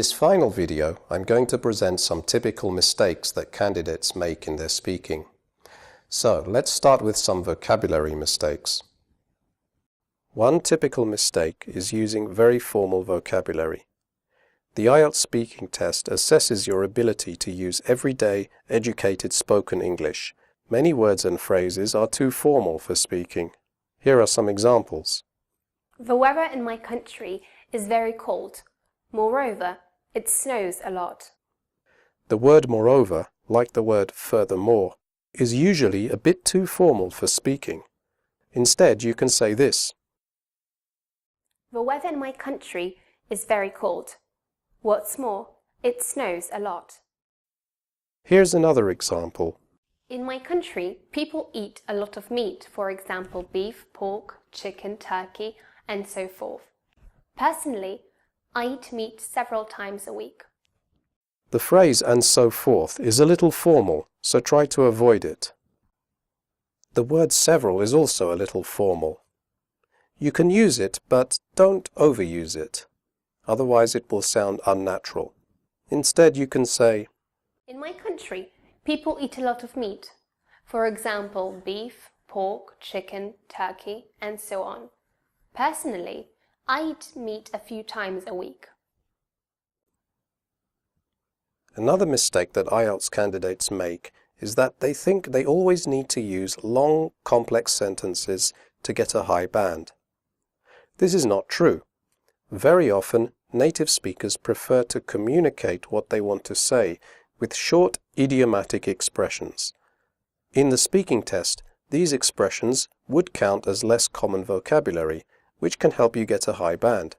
this final video, I'm going to present some typical mistakes that candidates make in their speaking. So, let's start with some vocabulary mistakes. One typical mistake is using very formal vocabulary. The IELTS speaking test assesses your ability to use everyday, educated spoken English. Many words and phrases are too formal for speaking. Here are some examples. The weather in my country is very cold. Moreover, it snows a lot. The word moreover, like the word furthermore, is usually a bit too formal for speaking. Instead, you can say this. The weather in my country is very cold. What's more, it snows a lot. Here's another example. In my country, people eat a lot of meat, for example, beef, pork, chicken, turkey, and so forth. Personally, I eat meat several times a week. The phrase "and so forth" is a little formal, so try to avoid it. The word several is also a little formal. You can use it, but don't overuse it. Otherwise it will sound unnatural. Instead you can say, in my country, people eat a lot of meat. For example, beef, pork, chicken, turkey, and so on. Personally, I eat meat a few times a week. Another mistake that IELTS candidates make is that they think they always need to use long, complex sentences to get a high band. This is not true. Very often, native speakers prefer to communicate what they want to say with short, idiomatic expressions. In the speaking test, these expressions would count as less common vocabulary, which can help you get a high band.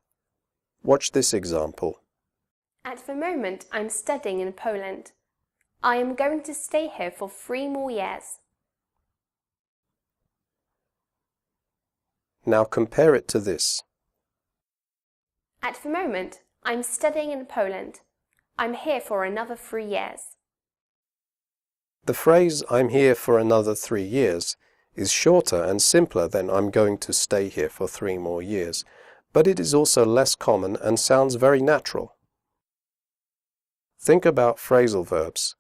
Watch this example. At the moment, I'm studying in Poland. I am going to stay here for 3 more years. Now compare it to this. At the moment, I'm studying in Poland. I'm here for another 3 years. The phrase "I'm here for another 3 years" is shorter and simpler than "I'm going to stay here for 3 more years," but it is also less common and sounds very natural. Think about phrasal verbs.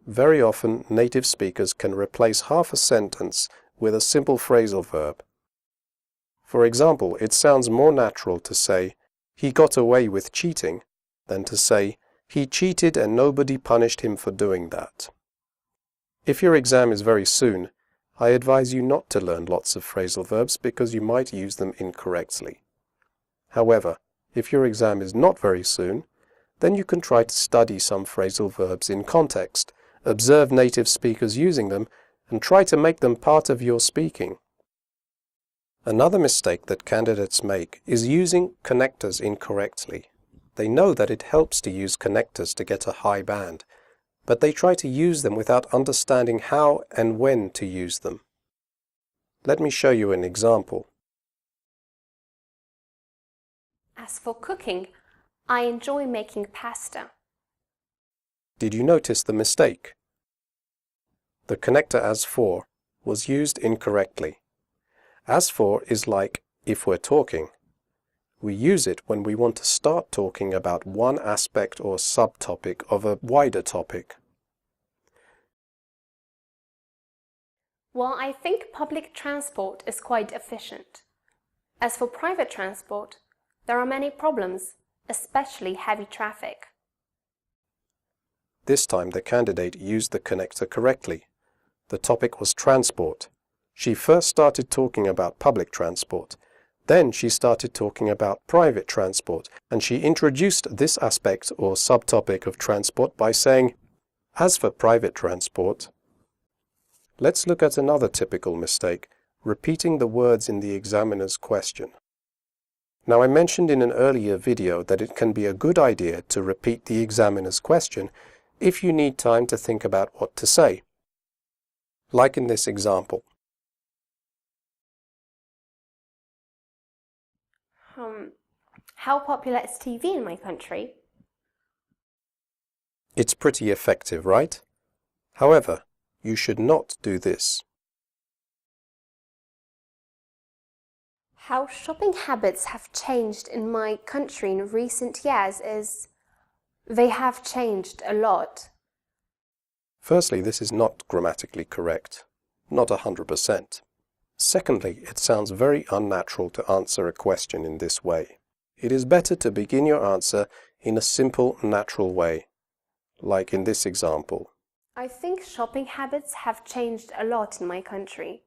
Very often, native speakers can replace half a sentence with a simple phrasal verb. For example, it sounds more natural to say, "He got away with cheating," than to say, "He cheated and nobody punished him for doing that." If your exam is very soon, I advise you not to learn lots of phrasal verbs because you might use them incorrectly. However, if your exam is not very soon, then you can try to study some phrasal verbs in context, observe native speakers using them, and try to make them part of your speaking. Another mistake that candidates make is using connectors incorrectly. They know that it helps to use connectors to get a high band, but they try to use them without understanding how and when to use them. Let me show you an example. As for cooking, I enjoy making pasta. Did you notice the mistake? The connector "as for" was used incorrectly. As for is like "if we're talking." We use it when we want to start talking about one aspect or subtopic of a wider topic. Well, I think public transport is quite efficient. As for private transport, there are many problems, especially heavy traffic. This time the candidate used the connector correctly. The topic was transport. She first started talking about public transport. Then she started talking about private transport, and she introduced this aspect or subtopic of transport by saying, "As for private transport." Let's look at another typical mistake, repeating the words in the examiner's question. Now, I mentioned in an earlier video that it can be a good idea to repeat the examiner's question if you need time to think about what to say. Like in this example. How popular is TV in my country? It's pretty effective, right? However, you should not do this. How shopping habits have changed in my country in recent years is They have changed a lot. Firstly, this is not grammatically correct, not 100%. Secondly, it sounds very unnatural to answer a question in this way. It is better to begin your answer in a simple, natural way, like in this example. I think shopping habits have changed a lot in my country.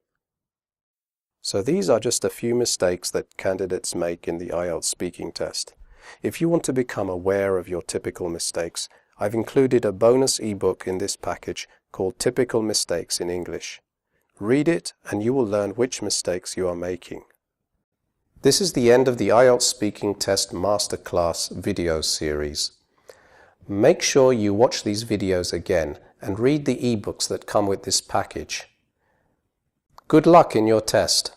So these are just a few mistakes that candidates make in the IELTS speaking test. If you want to become aware of your typical mistakes, I've included a bonus ebook in this package called Typical Mistakes in English. Read it and you will learn which mistakes you are making. This is the end of the IELTS Speaking Test Masterclass video series. Make sure you watch these videos again and read the ebooks that come with this package. Good luck in your test.